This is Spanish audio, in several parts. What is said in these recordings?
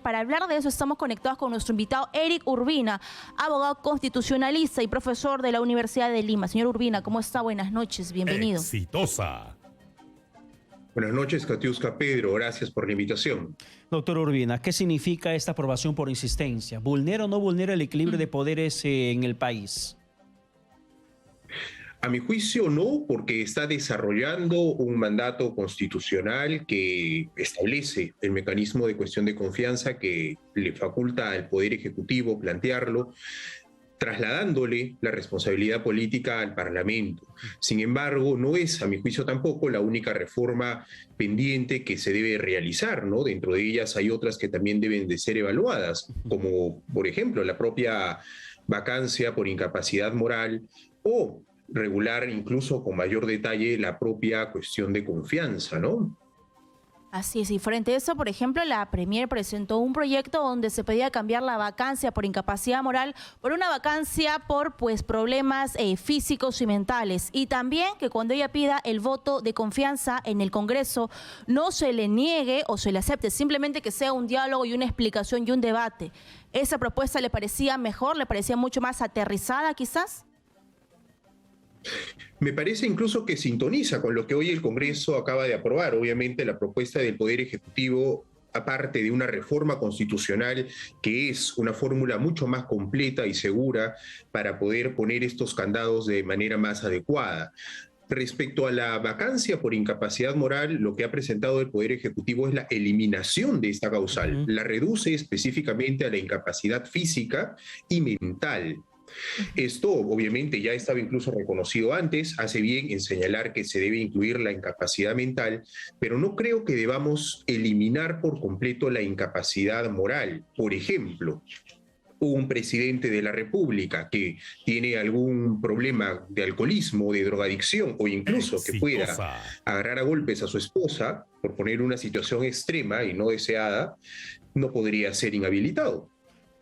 Para hablar de eso estamos conectados con nuestro invitado Eric Urbina, abogado constitucionalista y profesor de la Universidad de Lima. Señor Urbina, ¿cómo está? Buenas noches, bienvenido. Exitosa. Buenas noches, Katiuska Pedro, gracias por la invitación. Doctor Urbina, ¿qué significa esta aprobación por insistencia? ¿Vulnera o no vulnera el equilibrio de poderes en el país? A mi juicio no, porque está desarrollando un mandato constitucional que establece el mecanismo de cuestión de confianza que le faculta al Poder Ejecutivo plantearlo, trasladándole la responsabilidad política al Parlamento. Sin embargo, no es, a mi juicio tampoco, la única reforma pendiente que se debe realizar, ¿no? Dentro de ellas hay otras que también deben de ser evaluadas, como, por ejemplo, la propia vacancia por incapacidad moral o regular incluso con mayor detalle la propia cuestión de confianza, ¿no? Así es, y frente a eso, por ejemplo, la Premier presentó un proyecto donde se pedía cambiar la vacancia por incapacidad moral por una vacancia por problemas físicos y mentales. Y también que cuando ella pida el voto de confianza en el Congreso, no se le niegue o se le acepte, simplemente que sea un diálogo y una explicación y un debate. ¿Esa propuesta le parecía mejor, le parecía mucho más aterrizada quizás? Me parece incluso que sintoniza con lo que hoy el Congreso acaba de aprobar. Obviamente la propuesta del Poder Ejecutivo, aparte de una reforma constitucional que es una fórmula mucho más completa y segura para poder poner estos candados de manera más adecuada. Respecto a la vacancia por incapacidad moral, lo que ha presentado el Poder Ejecutivo es la eliminación de esta causal. La reduce específicamente a la incapacidad física y mental. Esto obviamente ya estaba incluso reconocido antes, hace bien en señalar que se debe incluir la incapacidad mental, pero no creo que debamos eliminar por completo la incapacidad moral. Por ejemplo, un presidente de la República que tiene algún problema de alcoholismo, de drogadicción o incluso que pueda agarrar a golpes a su esposa, por poner una situación extrema y no deseada, no podría ser inhabilitado.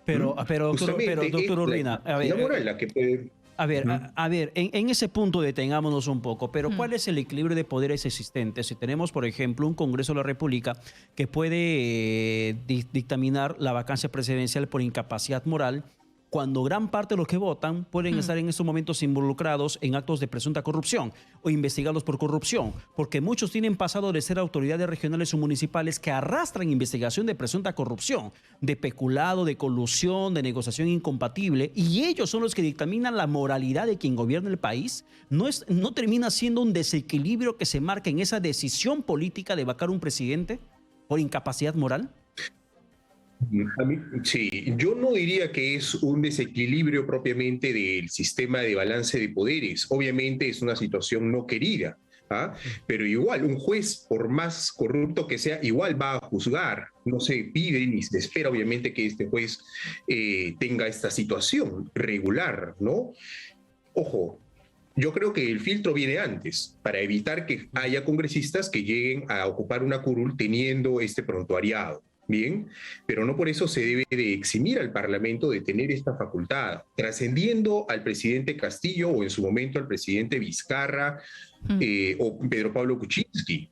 Pero doctor Urbina, a ver, en ese punto detengámonos un poco, pero ¿cuál es el equilibrio de poderes existente? Si tenemos, por ejemplo, un Congreso de la República que puede dictaminar la vacancia presidencial por incapacidad moral, cuando gran parte de los que votan pueden estar en estos momentos involucrados en actos de presunta corrupción o investigados por corrupción, porque muchos tienen pasado de ser autoridades regionales o municipales que arrastran investigación de presunta corrupción, de peculado, de colusión, de negociación incompatible, y ellos son los que dictaminan la moralidad de quien gobierna el país. ¿No termina siendo un desequilibrio que se marca en esa decisión política de vacar un presidente por incapacidad moral? Sí, yo no diría que es un desequilibrio propiamente del sistema de balance de poderes. Obviamente es una situación no querida, ¿ah? Pero igual, un juez, por más corrupto que sea, igual va a juzgar. No se pide ni se espera, obviamente, que este juez tenga esta situación regular, ¿no? Ojo, yo creo que el filtro viene antes, para evitar que haya congresistas que lleguen a ocupar una curul teniendo este prontuariado. Bien, pero no por eso se debe de eximir al Parlamento de tener esta facultad, trascendiendo al presidente Castillo o en su momento al presidente Vizcarra o Pedro Pablo Kuczynski.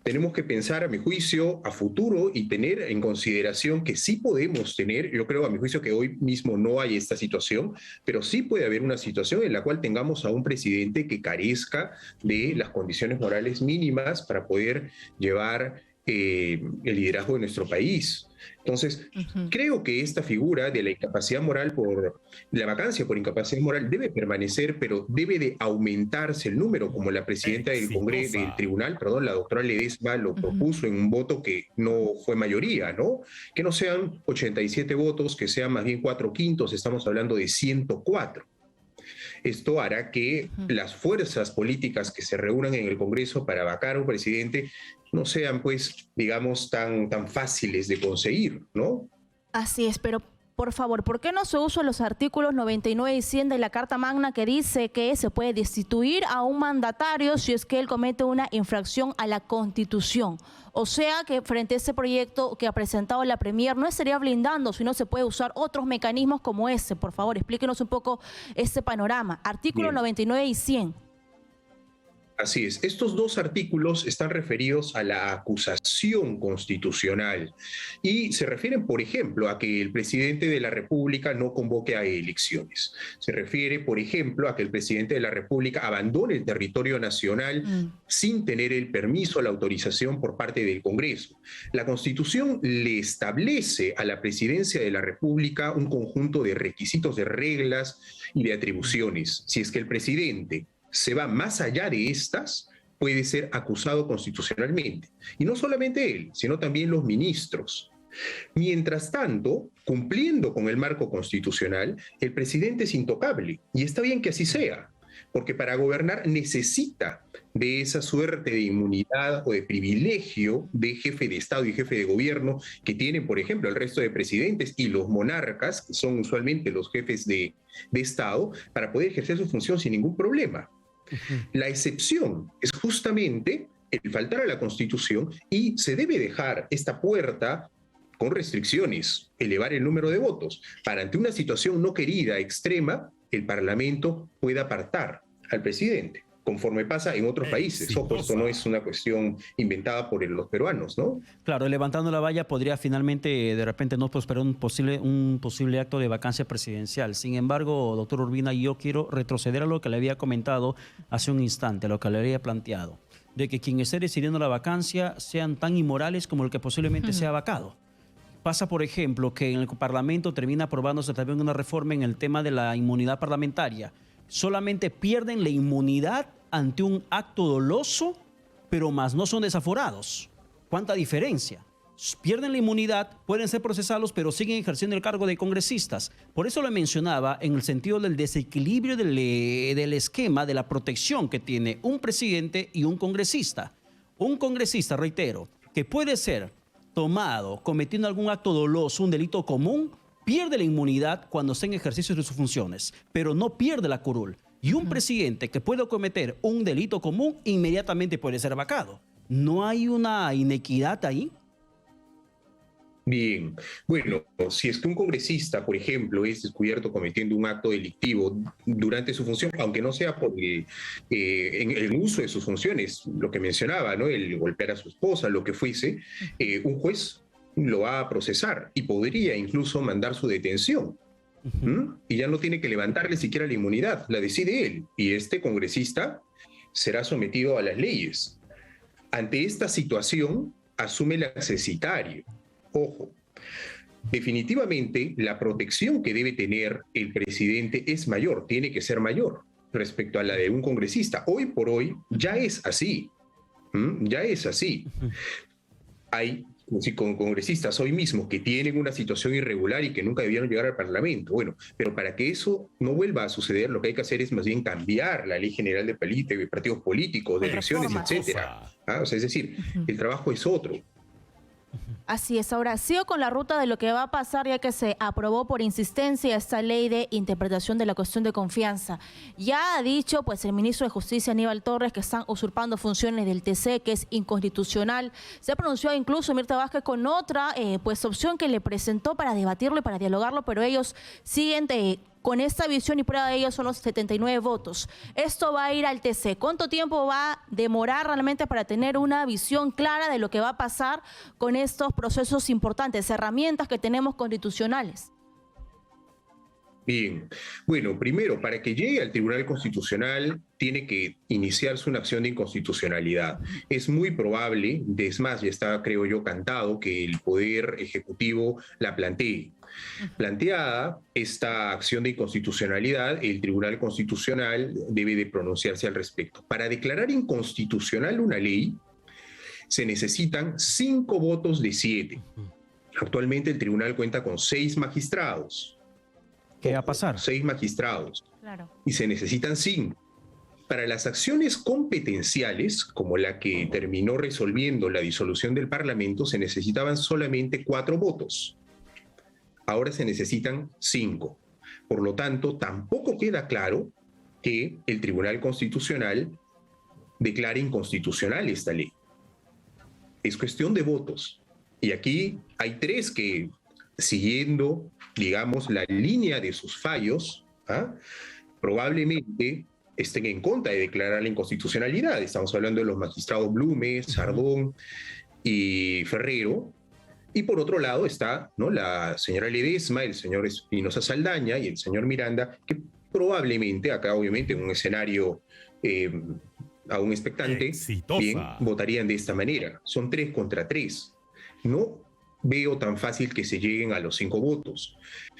Tenemos que pensar, a mi juicio, a futuro y tener en consideración que sí podemos tener, yo creo a mi juicio que hoy mismo no hay esta situación, pero sí puede haber una situación en la cual tengamos a un presidente que carezca de las condiciones morales mínimas para poder llevar el liderazgo de nuestro país. Entonces, creo que esta figura de la incapacidad moral la vacancia por incapacidad moral debe permanecer, pero debe de aumentarse el número, como la presidenta del Congreso, del Tribunal, perdón, la doctora Ledesma lo propuso en un voto que no fue mayoría, ¿no? Que no sean 87 votos, que sean más bien 4/5, estamos hablando de 104. Esto hará que las fuerzas políticas que se reúnan en el Congreso para vacar a un presidente no sean, pues, digamos, tan fáciles de conseguir, ¿no? Así es, pero por favor, ¿por qué no se usan los artículos 99 y 100 de la Carta Magna que dice que se puede destituir a un mandatario si es que él comete una infracción a la Constitución? O sea que frente a ese proyecto que ha presentado la Premier no estaría blindando, sino se puede usar otros mecanismos como ese. Por favor, explíquenos un poco ese panorama. Artículo 99 y 100. Así es. Estos dos artículos están referidos a la acusación constitucional y se refieren, por ejemplo, a que el presidente de la República no convoque a elecciones. Se refiere, por ejemplo, a que el presidente de la República abandone el territorio nacional sin tener el permiso o la autorización por parte del Congreso. La Constitución le establece a la presidencia de la República un conjunto de requisitos, de reglas y de atribuciones. Si es que el presidente se va más allá de estas, puede ser acusado constitucionalmente. Y no solamente él, sino también los ministros. Mientras tanto, cumpliendo con el marco constitucional, el presidente es intocable. Y está bien que así sea, porque para gobernar necesita de esa suerte de inmunidad o de privilegio de jefe de Estado y jefe de gobierno que tienen, por ejemplo, el resto de presidentes y los monarcas, que son usualmente los jefes de Estado, para poder ejercer su función sin ningún problema. La excepción es justamente el faltar a la Constitución y se debe dejar esta puerta con restricciones, elevar el número de votos, para ante una situación no querida, extrema, el Parlamento pueda apartar al presidente, conforme pasa en otros países. Ojo, esto no es una cuestión inventada por los peruanos, ¿no? Claro, levantando la valla podría finalmente, de repente, no prosperar un posible acto de vacancia presidencial. Sin embargo, doctor Urbina, yo quiero retroceder a lo que le había comentado hace un instante, a lo que le había planteado, de que quien esté decidiendo la vacancia sean tan inmorales como el que posiblemente sea vacado. Pasa, por ejemplo, que en el Parlamento termina aprobándose también una reforma en el tema de la inmunidad parlamentaria. Solamente pierden la inmunidad ante un acto doloso, pero más no son desaforados. ¿Cuánta diferencia? Pierden la inmunidad, pueden ser procesados, pero siguen ejerciendo el cargo de congresistas. Por eso lo mencionaba en el sentido del desequilibrio del esquema de la protección que tiene un presidente y un congresista. Un congresista, reitero, que puede ser tomado cometiendo algún acto doloso, un delito común, pierde la inmunidad cuando está en ejercicio de sus funciones, pero no pierde la curul. Y un presidente que puede cometer un delito común inmediatamente puede ser vacado. ¿No hay una inequidad ahí? Bien, bueno, si es que un congresista, por ejemplo, es descubierto cometiendo un acto delictivo durante su función, aunque no sea por en el uso de sus funciones, lo que mencionaba, ¿no? El golpear a su esposa, lo que fuese, un juez lo va a procesar y podría incluso mandar su detención. Y ya no tiene que levantarle siquiera la inmunidad, la decide él. Y este congresista será sometido a las leyes. Ante esta situación, asume el accesitario. Ojo, definitivamente la protección que debe tener el presidente es mayor, tiene que ser mayor respecto a la de un congresista. Hoy por hoy ya es así. Ya es así. Hay con congresistas hoy mismo que tienen una situación irregular y que nunca debieron llegar al Parlamento. Bueno, pero para que eso no vuelva a suceder, lo que hay que hacer es más bien cambiar la Ley General de partidos políticos, de elecciones, etcétera. O sea, es decir, el trabajo es otro. Así es. Ahora, sigo con la ruta de lo que va a pasar ya que se aprobó por insistencia esta ley de interpretación de la cuestión de confianza. Ya ha dicho pues el ministro de Justicia, Aníbal Torres, que están usurpando funciones del TC, que es inconstitucional. Se ha pronunciado incluso Mirta Vázquez con otra pues opción que le presentó para debatirlo y para dialogarlo, pero ellos siguen con esta visión y prueba de ello son los 79 votos. Esto va a ir al TC. ¿Cuánto tiempo va a demorar realmente para tener una visión clara de lo que va a pasar con estos procesos importantes, herramientas que tenemos constitucionales? Bien, bueno, primero, para que llegue al Tribunal Constitucional tiene que iniciarse una acción de inconstitucionalidad. Es muy probable, es más, ya está, creo yo, cantado, que el Poder Ejecutivo la plantee. Planteada esta acción de inconstitucionalidad, el Tribunal Constitucional debe de pronunciarse al respecto. Para declarar inconstitucional una ley, se necesitan 5 votos de 7. Actualmente el tribunal cuenta con 6 magistrados. ¿Qué va a pasar? 6 magistrados. Claro. Y se necesitan 5. Para las acciones competenciales, como la que terminó resolviendo la disolución del Parlamento, se necesitaban solamente 4 votos. Ahora se necesitan 5. Por lo tanto, tampoco queda claro que el Tribunal Constitucional declare inconstitucional esta ley. Es cuestión de votos. Y aquí hay 3 que, siguiendo, digamos, la línea de sus fallos, probablemente estén en contra de declarar la inconstitucionalidad. Estamos hablando de los magistrados Blume, Sardón y Ferrero. Y por otro lado está, ¿no?, la señora Ledesma, el señor Espinosa Saldaña y el señor Miranda, que probablemente, acá obviamente en un escenario aún expectante, bien, votarían de esta manera. Son 3 contra 3. No veo tan fácil que se lleguen a los 5 votos.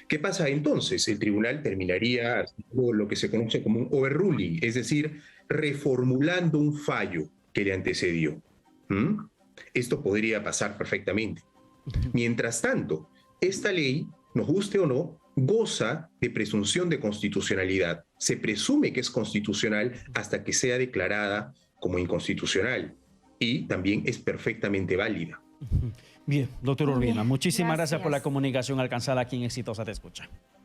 ¿Qué pasa entonces? El tribunal terminaría haciendo lo que se conoce como un overruling, es decir, reformulando un fallo que le antecedió. Esto podría pasar perfectamente. Mientras tanto, esta ley, nos guste o no, goza de presunción de constitucionalidad. Se presume que es constitucional hasta que sea declarada como inconstitucional y también es perfectamente válida. Bien, doctor Urbina, muchísimas Gracias. gracias por la comunicación alcanzada aquí en Exitosa Te Escucha.